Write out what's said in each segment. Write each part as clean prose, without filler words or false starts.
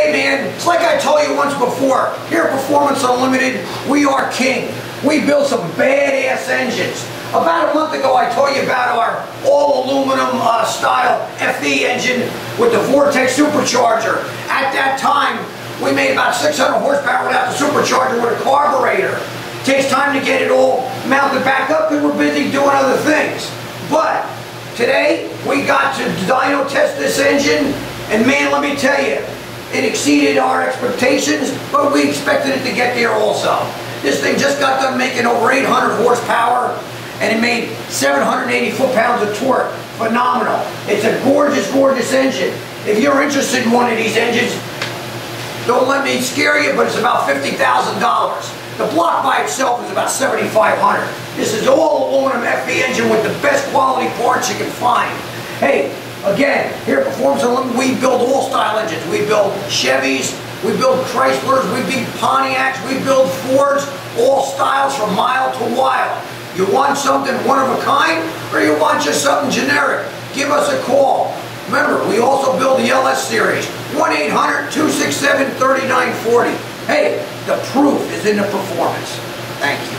Hey man, it's like I told you once before, here at Performance Unlimited, we are king. We build some badass engines. About a month ago I told you about our all aluminum style FE engine with the Vortech Supercharger. At that time, we made about 600 horsepower without the supercharger with a carburetor. It takes time to get it all mounted back up because we're busy doing other things. But today, we got to dyno test this engine, and man, let me tell you, it exceeded our expectations, but we expected it to get there also. This thing just got done making over 800 horsepower, and it made 780 foot-pounds of torque. Phenomenal. It's a gorgeous, gorgeous engine. If you're interested in one of these engines, don't let me scare you, but it's about $50,000. The block by itself is about $7,500. This is all aluminum FE engine with the best quality parts you can find. Hey, again, here at Performance Unlimited, we build all style engines. We build Chevys, we build Chryslers, we build Pontiacs, we build Fords, all styles from mile to wild. You want something one of a kind, or you want just something generic? Give us a call. Remember, we also build the LS series, 1-800-267-3940. Hey, the proof is in the performance. Thank you.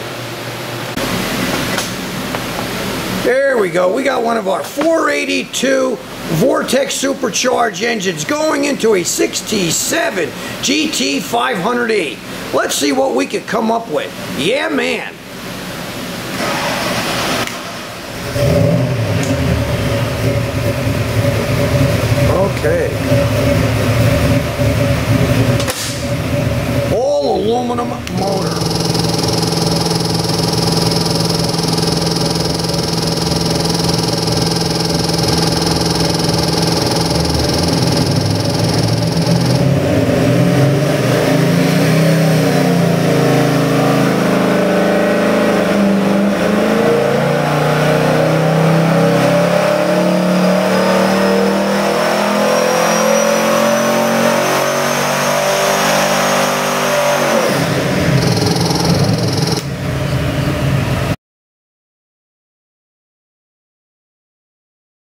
There we go. We got one of our 482 Vortech Supercharged engines going into a 67 GT 500E. Let's see what we could come up with. Yeah, man. Okay. All aluminum motor.